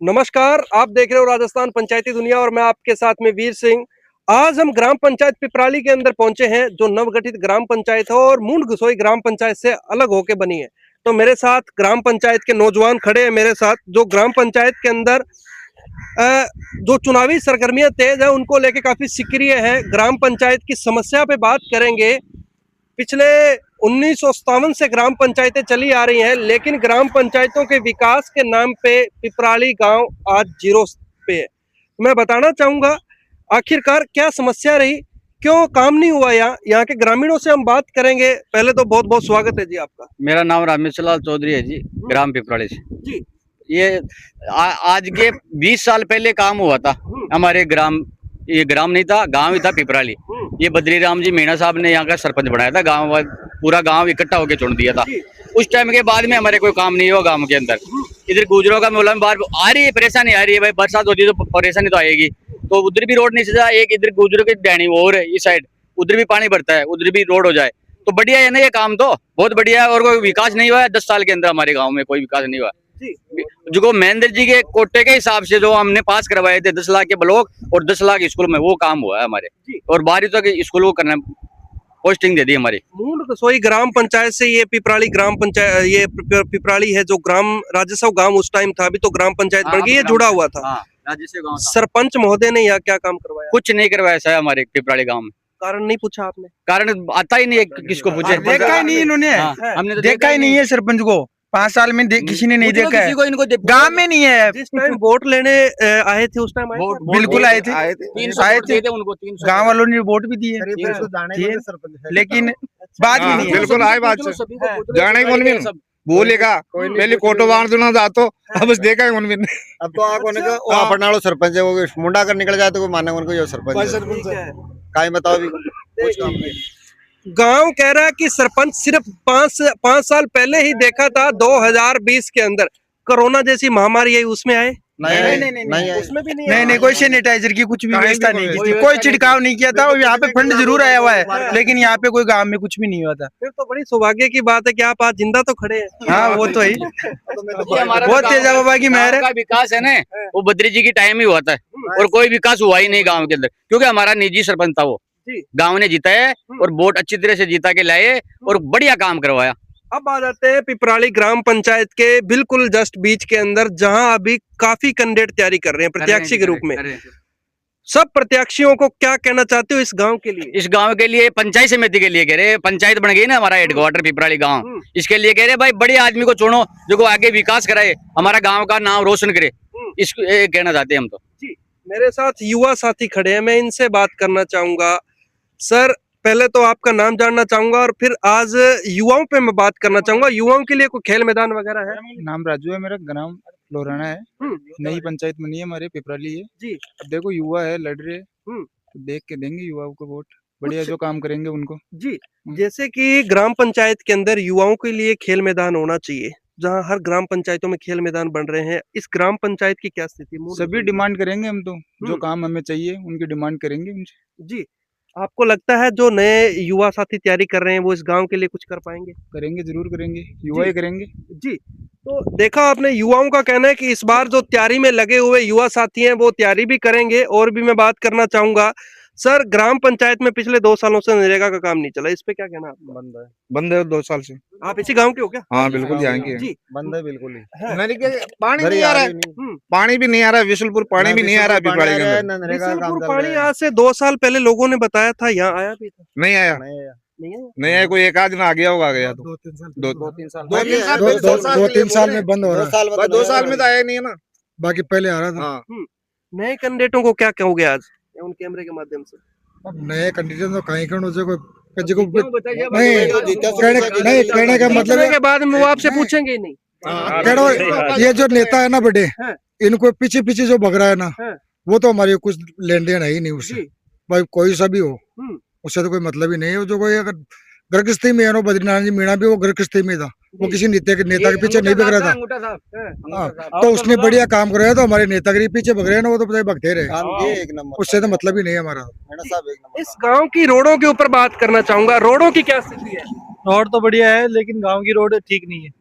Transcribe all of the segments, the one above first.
नमस्कार, आप देख रहे हो राजस्थान पंचायती दुनिया और मैं आपके साथ में वीर सिंह। आज हम ग्राम पंचायत पिपराली के अंदर पहुंचे हैं, जो नवगठित ग्राम पंचायत है और मूंड घुसोई ग्राम पंचायत से अलग होकर बनी है। तो मेरे साथ ग्राम पंचायत के नौजवान खड़े हैं मेरे साथ, जो ग्राम पंचायत के अंदर जो चुनावी सरगर्मियां तेज है उनको लेके काफी सक्रिय है। ग्राम पंचायत की समस्या पे बात करेंगे। पिछले 1957 से ग्राम पंचायतें चली आ रही हैं, लेकिन ग्राम पंचायतों के विकास के नाम पे पिपराली गांव आज जीरो पे है। मैं बताना चाहूंगा आखिरकार क्या समस्या रही, क्यों काम नहीं हुआ। यहाँ के ग्रामीणों से हम बात करेंगे। पहले तो बहुत बहुत स्वागत है जी आपका। मेरा नाम रामेश्वर लाल चौधरी है जी, ग्राम पिपराली से जी। ये आज के 20 साल पहले काम हुआ था हमारे ग्राम। ये ग्राम नहीं था, गांव ही था पिपराली। ये बद्रीराम जी मीणा साहब ने यहाँ का सरपंच बनाया था। गांव पूरा गांव इकट्ठा होकर चुन दिया था। उस टाइम के बाद में हमारे कोई काम नहीं हुआ गांव के अंदर। इधर गुजरों का मोहल्ला में बाहर आ रही है, परेशानी आ रही है भाई। बरसात होती है तो परेशानी तो आएगी। तो उधर भी रोड नहीं सजा, एक इधर गुजरों की डैनी और है इस साइड, उधर भी पानी भरता है, उधर भी रोड हो जाए तो बढ़िया है ना। ये काम तो बहुत बढ़िया है और कोई विकास नहीं हुआ है 10 साल के अंदर। हमारे गाँव में कोई विकास नहीं हुआ। जो महेंद्र जी के कोटे के हिसाब से जो हमने पास करवाए थे 10 लाख के ब्लॉक और 10 लाख स्कूल में, वो काम हुआ है हमारे। और 12 तक स्कूल को करना पोस्टिंग दे दी हमारी। मूंड घुसोई ग्राम पंचायत से ये पिपराली ग्राम पंचायत, ये पिपराली है जो ग्राम राजस्व गांव उस टाइम था, अभी तो ग्राम पंचायत बन गई है, जुड़ा हुआ था। सरपंच महोदय ने यहाँ क्या काम करवाया? कुछ नहीं करवाया ऐसा है हमारे पिपराली गाँव में। कारण नहीं पूछा आपने? कारण आता ही नहीं है, किसको पूछे? देखा ही नहीं इन्होंने। हमने तो देखा ही नहीं है सरपंच को 5 साल में। किसी ने नहीं देखा है, गांव में नहीं है। जिस टाइम वोट लेने आए थे उस टाइम बिल्कुल आए थे, उनको गांव वालों ने वोट भी दिए, लेकिन बात भी नहीं है। बिल्कुल आए बात से जाने कौन भी बोलेगा पहले कोटो बांध देना जातो। अब बस देखा है उनमें। अब तो आग होने का वो अपनाड़ो सरपंच है, वो मुंडा कर निकल जाए तो कोई माने उनको ये सरपंच है। काई बताओ भी कुछ काम नहीं। गांव कह रहा है कि सरपंच सिर्फ 5 साल पहले ही देखा था। 2020 के अंदर कोरोना जैसी महामारी आई, उसमें आए नहीं उसमें भी नहीं, कोई सैनिटाइजर की कुछ भी व्यवस्था नहीं की थी, कोई छिड़काव नहीं किया था। और यहाँ पे फंड जरूर आया हुआ है, लेकिन यहाँ पे कोई गांव में कुछ भी नहीं हुआ था। फिर तो बड़ी सौभाग्य की बात है कि आप आज जिंदा तो खड़े हैं। हाँ वो तो ही बहुत तेजा बाबा की मेहर है। विकास है ना, वो बद्री जी की टाइम ही हुआ था और कोई विकास हुआ ही नहीं गाँव के अंदर, क्योंकि हमारा निजी सरपंच था। वो गाँव ने जीता है और वोट अच्छी तरह से जीता के लाए और बढ़िया काम करवाया। अब आ जाते हैं पिपराली ग्राम पंचायत के बिल्कुल जस्ट बीच के अंदर, जहां अभी काफी कैंडिडेट तैयारी कर रहे हैं प्रत्याशी के रूप में। सब प्रत्याशियों को क्या कहना चाहते हो इस गांव के लिए? इस गांव के लिए, पंचायत समिति के लिए कह रहे, पंचायत बन गई ना हमारा हेडक्वार्टर पिपराली गांव, इसके लिए कह रहे भाई बड़े आदमी को चुनो जो आगे विकास कराए, हमारा गांव का नाम रोशन करे। इसको कहना चाहते हैं हम तो। जी, मेरे साथ युवा साथी खड़े हैं, मैं इनसे बात करना चाहूंगा। सर, पहले तो आपका नाम जानना चाहूंगा और फिर आज युवाओं पे मैं बात करना चाहूंगा। युवाओं के लिए कोई खेल मैदान वगैरह है? नाम राजू है मेरा, ग्राम लोराना है। नई पंचायत बनी है हमारे पिपराली है जी। अब देखो युवा है, लड़ रहे, तो देख के देंगे युवाओं को वोट। बढ़िया जो काम करेंगे उनको। जी, जैसे कि ग्राम पंचायत के अंदर युवाओं के लिए खेल मैदान होना चाहिए, जहां हर ग्राम पंचायतों में खेल मैदान बन रहे हैं। इस ग्राम पंचायत की क्या स्थिति? सभी डिमांड करेंगे हम तो, जो काम हमें चाहिए उनकी डिमांड करेंगे उनसे। जी, आपको लगता है जो नए युवा साथी तैयारी कर रहे हैं वो इस गांव के लिए कुछ कर पाएंगे? करेंगे, जरूर करेंगे, युवा ही करेंगे। जी, तो देखा आपने, युवाओं का कहना है कि इस बार जो तैयारी में लगे हुए युवा साथी हैं वो तैयारी भी करेंगे। और भी मैं बात करना चाहूंगा सर, ग्राम पंचायत में पिछले 2 सालों से नरेगा का काम नहीं चला, इस पे क्या कहना आपका? बंद है 2 साल से। आप इसी गांव के हो क्या? हाँ बिल्कुल यहाँ के। जी, बंद है बिल्कुल ही। पानी नहीं आ रहा है, पानी भी नहीं आ रहा है। विशुलपुर पानी भी नहीं आ रहा है पिपराली के अंदर। बिशुलपुर पानी आज से 2 साल पहले लोगों ने बताया था, यहाँ आया भी था? नहीं आया, नहीं आया। कोई एक आध दिन आ गया होगा, गया तो 2-3 साल में बंद हो रहा है। 2 साल में तो आया नहीं है ना, बाकी पहले आ रहा था। नए कैंडिडेटों को क्या कहोगे आज उन कैमरे के माध्यम से? अब नए कैंडिडेट तो कहीं कहने का मतलब के बाद में वो आपसे पूछेंगे ही नहीं। ये जो नेता है ना बड़े, इनको पीछे पीछे जो भग रहा है ना, वो तो हमारे कुछ लेन देन है ही नहीं उससे। भाई कोई सा भी हो, उससे तो कोई मतलब ही नहीं है। जो कोई अगर गर्गस्ती में है ना, बद्रीनाथ जी मीणा भी वो गर्गस्ती में था, वो किसी नेता के पीछे नहीं भग रहा था। तो उसने बढ़िया काम कराया, तो हमारे नेता के पीछे भग रहे हैं ना, वो तो भगते रहे, उससे तो मतलब ही नहीं है हमारा। इस गांव की रोडों के ऊपर बात करना चाहूंगा, रोडों की क्या स्थिति है? रोड तो बढ़िया है, लेकिन गांव की रोड ठीक नहीं है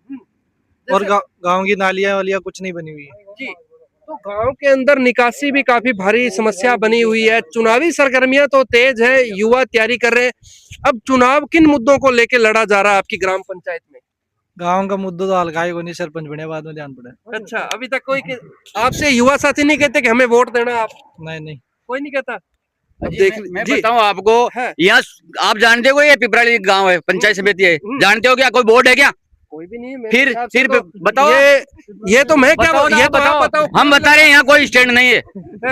और गांव की नालियां वालियां कुछ नहीं बनी हुई है। जी, तो गांव के अंदर निकासी भी काफी भारी समस्या बनी हुई है। चुनावी सरगर्मियां तो तेज है, युवा तैयारी कर रहे हैं। अब चुनाव किन मुद्दों को लेकर लड़ा जा रहा है आपकी ग्राम पंचायत में? गांव का मुद्दा तो हल्का को नहीं, सरपंच बने बाद में ध्यान पड़े। अच्छा, अभी तक कोई आपसे युवा साथी नहीं कहते कि हमें वोट देना? आप नहीं कोई नहीं कहता? अब जी, देख मैं जी, बताऊं आपको, है। यहाँ आप जानते हो ये पिपराली गांव है, पंचायत समिति है, जानते हो क्या? कोई बोर्ड है क्या? कोई भी नहीं है मेरे फिर हिसाब से फिर तो बताओ। ये तो मैं क्या बताओ ना, ये तो आप बताओ। बताओ। हम बता रहे हैं यहाँ कोई स्टैंड नहीं है,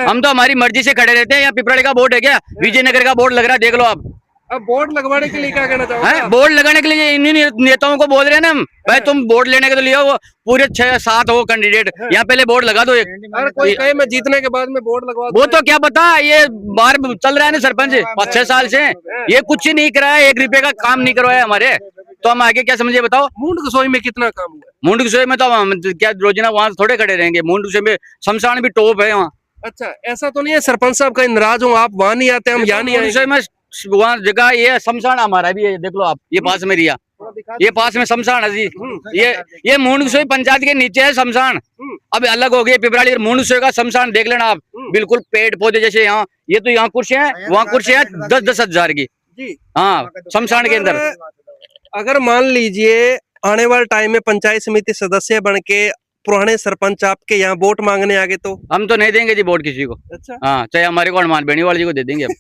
हम तो हमारी मर्जी से खड़े रहते हैं। यहाँ पिपराली का बोर्ड है क्या? विजयनगर का बोर्ड लग रहा है, देख लो आप। अब बोर्ड लगवाने के लिए क्या कहना चाहोगे है आप? बोर्ड लगाने के लिए इन्हीं नेताओं को बोल रहे हैं ना हम, भाई तुम बोर्ड लेने के तो लियो, वो पूरे 6-7 हो कैंडिडेट, यहाँ पहले बोर्ड लगा दो एक। अगर कोई कहे मैं जीतने के बाद में बोर्ड लगवा वो तो क्या पता, ये बार चल रहा है ना सरपंच 5-6 साल से, ये कुछ ही नहीं कराया, 1 रुपए का काम नहीं करवाया हमारे, तो हम आगे क्या समझे बताओ? मूंड कसोई में कितना काम हुआ? मुंड गुस्से में तो हम क्या रोजाना वहां थोड़े खड़े रहेंगे? मुंड गुस्से में शमशान भी टॉप है वहाँ। अच्छा, ऐसा तो नहीं है सरपंच साहब कहीं नाराज हो, आप वहाँ नहीं आते, हम यहाँ नहीं आए? में वहाँ जगह ये शमशान हमारा भी है, देख लो आप, ये पास में रिया, ये पास में शमशान है जी। ये मुंडसोई पंचायत के नीचे है शमशान, अब अलग हो गए पिपराली। मुंडसोई का शमशान देख लेना आप, बिल्कुल पेड़ पौधे जैसे यहाँ, ये तो यहाँ कुर्सियां हैं, वहाँ कुर्सियां 10-10 हजार की। हाँ, शमशान के अंदर। अगर मान लीजिए आने वाले टाइम में पंचायत समिति सदस्य बन के पुराने सरपंच आपके यहाँ वोट मांगने आगे तो? हम तो नहीं देंगे जी वोट किसी को। अच्छा। हाँ, चाहे हमारे को हनुमान बेनीवाल जी को दे देंगे हम।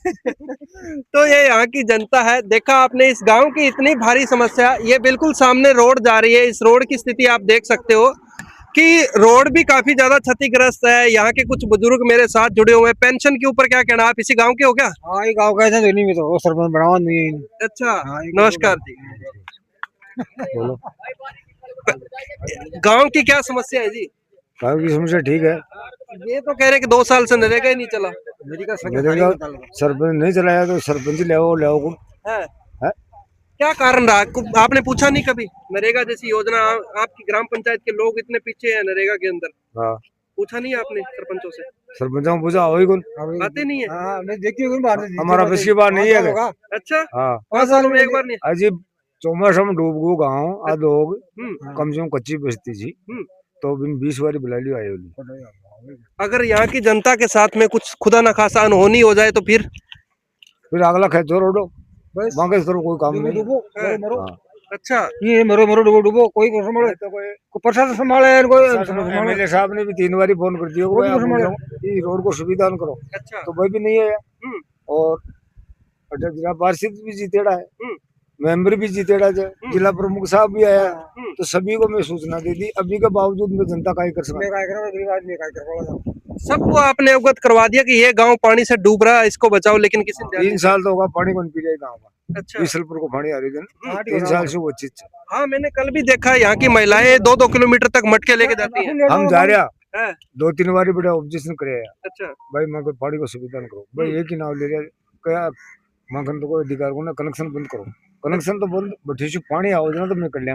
तो ये यहाँ की जनता है। देखा आपने इस गांव की इतनी भारी समस्या, ये बिल्कुल सामने रोड जा रही है, इस रोड की स्थिति आप देख सकते हो कि रोड भी काफी ज्यादा क्षतिग्रस्त है। यहाँ के कुछ बुजुर्ग मेरे साथ जुड़े हुए हैं। पेंशन के ऊपर क्या कहना, आप इसी गांव के हो क्या? हाँ, ये गाँव का ऐसा नहीं, तो सरपंच बनावा नहीं। अच्छा, नमस्कार जी। बोलो, गांव की क्या समस्या है जी? गाँव की समस्या ठीक है। ये तो कह रहे कि 2 साल से नरेगा ही नहीं चला। सरपंच नहीं चलाया तो सरपंच ले है? क्या कारण रहा? आपने पूछा नहीं कभी? नरेगा जैसी योजना, आपकी ग्राम पंचायत के लोग इतने पीछे हैं नरेगा के अंदर, पूछा नहीं आपने सरपंचों से? सरपंचों पूछा वही कौन आते नहीं है? हमारा बस की बात नहीं है। अच्छा, हाँ, 5 सालों में एक बार नहीं? अजीब चौमास हम डूब गो गाँव आदोग कम से कम कच्ची बस्ती थी, तो 20 बारी बुला लियो आए होली। अगर यहाँ की जनता के साथ में कुछ खुदा न खासा अनहोनी हो जाए तो फिर अगला खेचो रोडो मांगे करो, कोई काम नहीं। अच्छा, ये मरो मरो डूबो डूबो, कोई संभाले तो कोई प्रशासन संभाले, कोई एमएलए साहब ने भी 3 बारी फोन कर दिया ये रोड को सुविधा करो। अच्छा, तो वही भी नहीं है। और जिला पार्षद भी जीतेड़ा है, मेंबर भी जीतेड़ा है, जिला प्रमुख साहब भी आया, तो सभी को मैं सूचना दे दी। अभी के बावजूद में जनता काय कर सकती, सबको आपने अवगत करवा दिया कि ये गांव पानी से डूब रहा है, इसको बचाओ, लेकिन किसी ने 3 साल तो होगा पानी कौन पी जाए गाँव का। अच्छा, बीसलपुर को पानी आ रही है 3 साल से वो चीज। हाँ, मैंने कल भी देखा है यहाँ की महिलाएं 2-2 किलोमीटर तक मटके लेके जाती हैं। हम जा रहा है? 2-3 बार बड़ा ऑब्जेक्शन करे। अच्छा, भाई मैं कोई पानी को सुविधा न करो, भाई एक ही नाव ले रहा क्या माखन तो कोई अधिकार को ना, कनेक्शन बंद करो, कनेक्शन तो बंद बैठे पानी आओ ना, तो मैं कर लिया।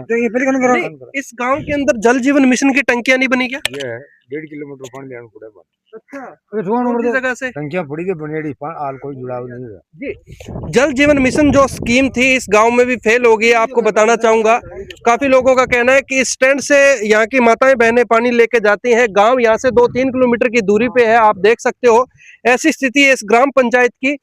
इस गांव के अंदर जल जीवन मिशन की टंकियां नहीं बनी क्या? ये है 1.5 किलोमीटर पानी लेना पड़ेगा। अच्छा, जगह से टंकियां पड़ी थी बनेड़ी, हाल कोई जुड़ाव नहीं है जी। जल जीवन मिशन जो स्कीम थी इस गांव में भी फेल हो गई है, आपको बताना चाहूंगा। काफी लोगों का कहना है कि इस स्टैंड से यहाँ की माताएं बहनें पानी लेके जाती हैं। गांव यहाँ से 2-3 किलोमीटर की दूरी पे है, आप देख सकते हो। ऐसी स्थिति है इस ग्राम पंचायत की।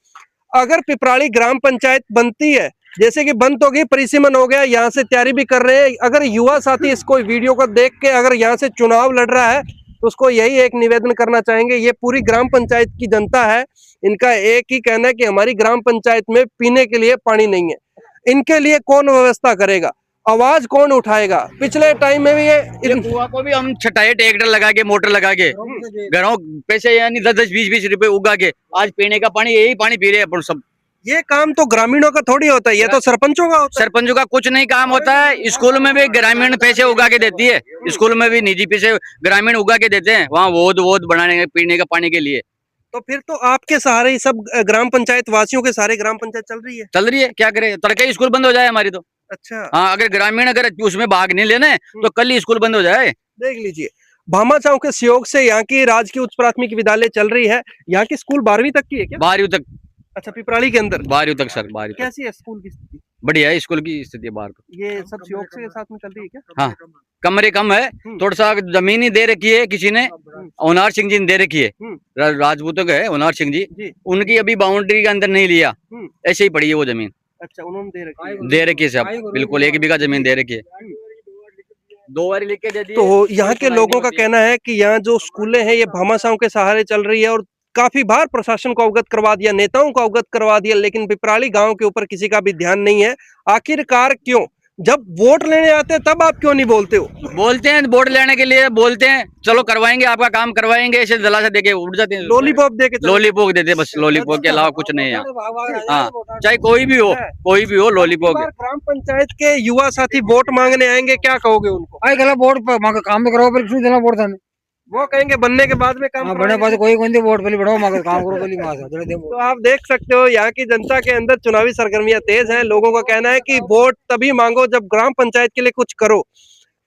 अगर पिपराली ग्राम पंचायत बनती है, जैसे कि बंद हो गई, परिसीमन हो गया, यहाँ से तैयारी भी कर रहे हैं, अगर युवा साथी इसको वीडियो को देख के अगर यहाँ से चुनाव लड़ रहा है तो उसको यही एक निवेदन करना चाहेंगे। ये पूरी ग्राम पंचायत की जनता है, इनका एक ही कहना है कि हमारी ग्राम पंचायत में पीने के लिए पानी नहीं है। इनके लिए कौन व्यवस्था करेगा, आवाज कौन उठाएगा? पिछले टाइम में भी ये कुआं को भी हम छटाए ट्रैक्टर लगा के, मोटर लगा के, घरों पैसे यानी 10-10, 20-20 रुपए उगा के आज पीने का पानी, यही पानी पी रहे हैं अपन सब। ये काम तो ग्रामीणों का थोड़ी होता है, ये तो सरपंचों का होता है। सरपंचों का कुछ नहीं काम होता है। स्कूल में भी ग्रामीण पैसे उगा के देती है, स्कूल में भी निजी पैसे ग्रामीण उगा के देते हैं, वहाँ वोद बनाने पीने का पानी के लिए। तो फिर तो आपके सहारे ही सब ग्राम पंचायत वासियों के सहारे ग्राम पंचायत चल रही है, क्या करे? तड़के स्कूल बंद हो जाए हमारी तो। अच्छा, हाँ, अगर ग्रामीण अगर उसमें भाग नहीं लेने तो कल ही स्कूल बंद हो जाए। देख लीजिए, भामाचाव के सहयोग से यहाँ की राजकीय उच्च प्राथमिक विद्यालय चल रही है। यहाँ की स्कूल 12वीं तक की है क्या? 12वीं तक। अच्छा, पिपराली के अंदर 12वीं तक सर, 12वीं तक। कैसी है स्कूल की स्थिति? बढ़िया है स्कूल की स्थिति। बाहर ये सब सहयोग से साथ में चल रही है क्या? हाँ। कमरे कम है, थोड़ा सा जमीन ही दे रखी है किसी ने, होनार सिंह जी ने दे रखी है, राजपूतों के है होनार सिंह जी, उनकी अभी बाउंड्री के अंदर नहीं लिया, ऐसे ही पड़ी है वो जमीन। अच्छा, उन्होंने दे रखी है सब, बिल्कुल 1 बीघा जमीन दे रखी है, 2 बार लिख के दे दी। तो यहाँ के लोगों का कहना है कि यहाँ जो स्कूलें हैं ये भामाशाहों के सहारे चल रही है और काफी बार प्रशासन को अवगत करवा दिया, नेताओं को अवगत करवा दिया, लेकिन पिपराली गांव के ऊपर किसी का भी ध्यान नहीं है। आखिरकार क्यों? जब वोट लेने आते हैं तब आप क्यों नहीं बोलते हो? बोलते हैं वोट लेने के लिए, बोलते हैं चलो करवाएंगे आपका काम करवाएंगे, ऐसे दिलासा देके उठ जाते हैं, लॉलीपॉप दे के लॉलीपॉप देते हैं बस, लॉलीपॉप के अलावा कुछ नहीं है यहाँ। हाँ, चाहे कोई भी हो लॉलीपॉप। ग्राम पंचायत के युवा साथी वोट मांगने आएंगे, क्या कहोगे उनको? आई गला वोट मांग काम तो करो, पर क्यों देना वोट थाने? वो कहेंगे बनने के बाद में काम हां, बने करवाएंगे। पास कोई कोई वोट पहले बढ़ाओ, मांग काम करो पहले मां से दे। तो आप देख सकते हो यहाँ की जनता के अंदर चुनावी सरगर्मियां तेज हैं। लोगों का कहना है कि वोट तभी मांगो जब ग्राम पंचायत के लिए कुछ करो।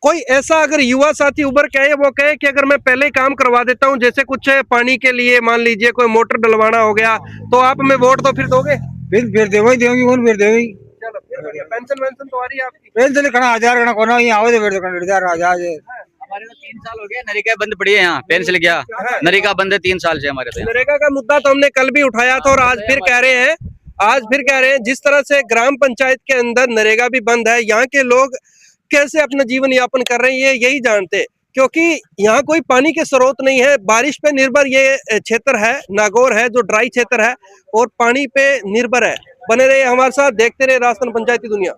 कोई ऐसा अगर युवा साथी उभर के आए, वो कहे कि अगर मैं पहले ही काम करवा देता हूँ, जैसे कुछ पानी के लिए मान लीजिए कोई मोटर डलवाना हो गया, तो आप हमें वोट तो फिर दोगे? फिर देवई देंगी, कौन फिर देवई? चलो फिर पेंशन वेंशन तो आ रही है आपकी? पेंशन कना 1000 कना कोना ही आवे, फिर 1000 आ जाए। हमारे तो 3 साल हो गए, नरेगा बंद पड़ी है यहाँ, पेंशन क्या नरेगा बंद है 3 साल से हमारे तो। नरेगा का मुद्दा तो हमने कल भी उठाया था और आज फिर कह रहे हैं जिस तरह से ग्राम पंचायत के अंदर नरेगा भी बंद है, यहाँ के लोग कैसे अपना जीवन यापन कर रहे हैं ये यही जानते हैं, क्योंकि यहाँ कोई पानी के स्रोत नहीं है। बारिश पे निर्भर ये क्षेत्र है, नागौर है जो ड्राई क्षेत्र है और पानी पे निर्भर है। बने रहिए हमारे साथ, देखते रहे राजस्थान पंचायती दुनिया।